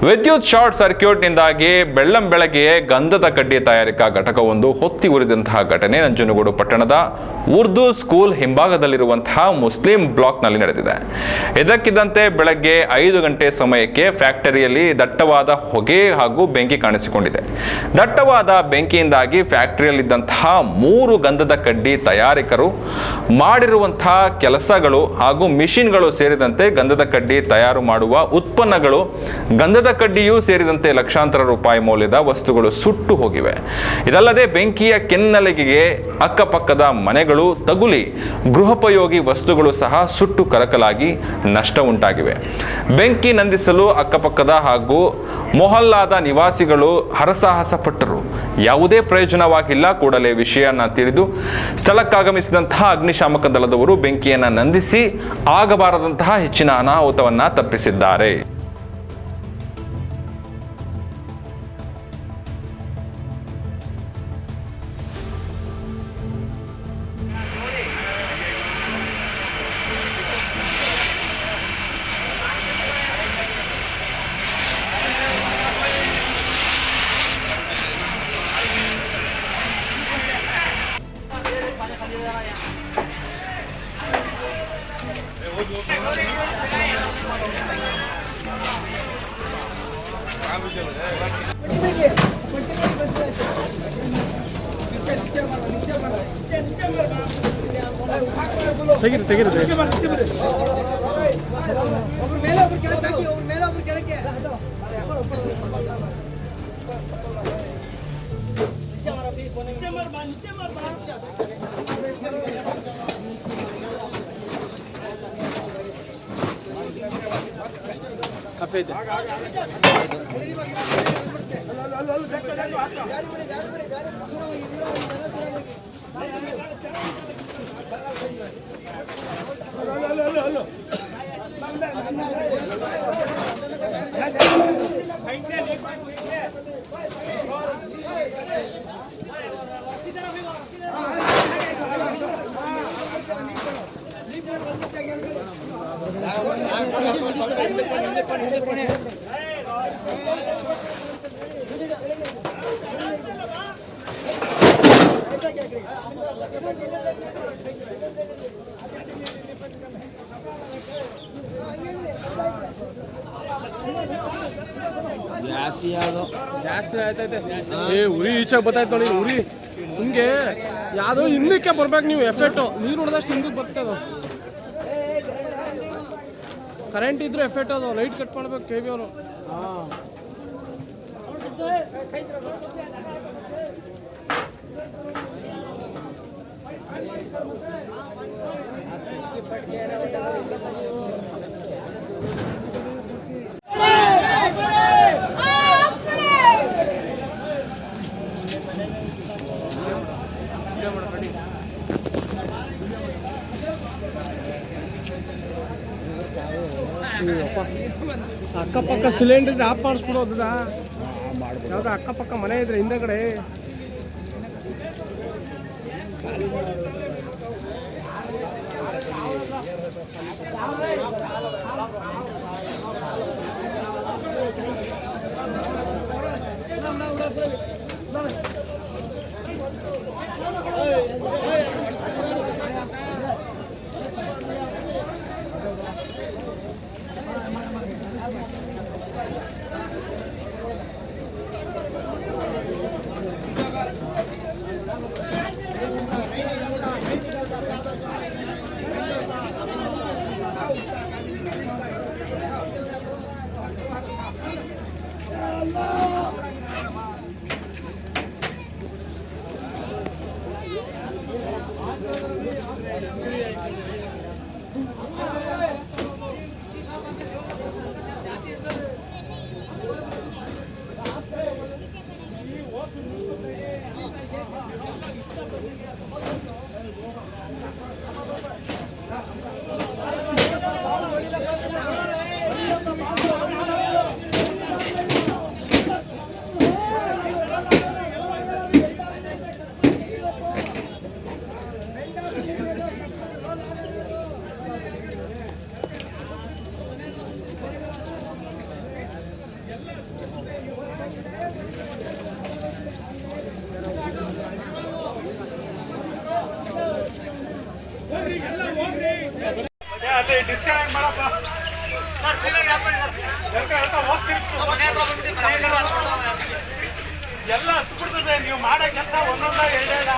ವಿದ್ಯುತ್ ಶಾರ್ಟ್ ಸರ್ಕ್ಯೂಟ್ನಿಂದಾಗಿ ಬೆಳ್ಳಂಬೆಳಗ್ಗೆಯೇ ಗಂಧದ ಕಡ್ಡಿ ತಯಾರಿಕಾ ಘಟಕವೊಂದು ಹೊತ್ತಿ ಉರಿದಂತಹ ಘಟನೆ ನಂಜನಗೂಡು ಪಟ್ಟಣದ ಉರ್ದು ಸ್ಕೂಲ್ ಹಿಂಭಾಗದಲ್ಲಿರುವಂತಹ ಮುಸ್ಲಿಂ ಬ್ಲಾಕ್ನಲ್ಲಿ ನಡೆದಿದೆ. ಇದಕ್ಕಿದ್ದಂತೆ ಬೆಳಗ್ಗೆ 5 ಗಂಟೆ ಸಮಯಕ್ಕೆ ಫ್ಯಾಕ್ಟರಿಯಲ್ಲಿ ದಟ್ಟವಾದ ಹೊಗೆ ಹಾಗೂ ಬೆಂಕಿ ಕಾಣಿಸಿಕೊಂಡಿದೆ. ದಟ್ಟವಾದ ಬೆಂಕಿಯಿಂದಾಗಿ ಫ್ಯಾಕ್ಟರಿಯಲ್ಲಿದ್ದಂತಹ 3 ಗಂಧದ ಕಡ್ಡಿ ತಯಾರಕರು ಮಾಡಿರುವಂತಹ ಕೆಲಸಗಳು ಹಾಗೂ ಮಿಷಿನ್ಗಳು ಸೇರಿದಂತೆ ಗಂಧದ ಕಡ್ಡಿ ತಯಾರು ಮಾಡುವ ಉತ್ಪನ್ನಗಳು, ಗಂಧದ ಕಡ್ಡಿಯೂ ಸೇರಿದಂತೆ ಲಕ್ಷಾಂತರ ರೂಪಾಯಿ ಮೌಲ್ಯದ ವಸ್ತುಗಳು ಸುಟ್ಟು ಹೋಗಿವೆ. ಇದಲ್ಲದೆ ಬೆಂಕಿಯ ಕೆನ್ನಲಿಗೆಗೆ ಅಕ್ಕಪಕ್ಕದ ಮನೆಗಳು ತಗುಲಿ ಗೃಹೋಪಯೋಗಿ ವಸ್ತುಗಳು ಸಹ ಸುಟ್ಟು ಕರಕಲಾಗಿ ನಷ್ಟ ಉಂಟಾಗಿವೆ. ಬೆಂಕಿ ನಂದಿಸಲು ಅಕ್ಕಪಕ್ಕದ ಹಾಗೂ ಮೊಹಲ್ಲಾದ ನಿವಾಸಿಗಳು ಹರಸಾಹಸ ಪಟ್ಟರು. ಯಾವುದೇ ಪ್ರಯೋಜನವಾಗಿಲ್ಲ. ಕೂಡಲೇ ವಿಷಯನ ತಿಳಿದು ಸ್ಥಳಕ್ಕಾಗಮಿಸಿದಂತಹ ಅಗ್ನಿಶಾಮಕ ದಳದವರು ಬೆಂಕಿಯನ್ನು ನಂದಿಸಿ ಆಗಬಾರದಂತಹ ಹೆಚ್ಚಿನ ಅನಾಹುತವನ್ನ ತಪ್ಪಿಸಿದ್ದಾರೆ. ಜಾಸ್ತಿ ಆಯ್ತೈತೆ. ಉರಿ ಈಚಾಗ ಬತ್ತಾಯ್ತು ನೋಡಿ. ಉರಿ ನಿಮಗೆ ಯಾವುದೋ ಹಿಂದಕ್ಕೆ ಬರ್ಬೇಕು. ನೀವು ಎಫೆಕ್ಟು ನೀರು ಹೊಡೆದಷ್ಟು ಹಿಂದಕ್ಕೆ ಬರ್ತದೆ. ಕರೆಂಟ್ ಇದ್ರೆ ಎಫೆಕ್ಟ್ ಅದು. ಲೈಟ್ ಕಟ್ ಮಾಡ್ಬೇಕು ಕೆ ಬಿ ಅವರು. ಹಾಂ, ಅಕ್ಕಪಕ್ಕ ಸಿಲಿಂಡರ್ ಆಫ್ ಮಾಡಿಸ್ಬಿಡೋದ. ಯಾವ್ದು ಅಕ್ಕಪಕ್ಕ ಮನೆ ಇದ್ರೆ ಹಿಂದಗಡೆ ಡಿಸ್ಕನೆಕ್ಟ್ ಮಾಡಪ್ಪ ಎಲ್ಲ ಹತ್ಬಿಡ್ತದೆ ನೀವು ಮಾಡೋ ಕೆಲಸ ಒಂದೊಂದ ಎರಡೇಡ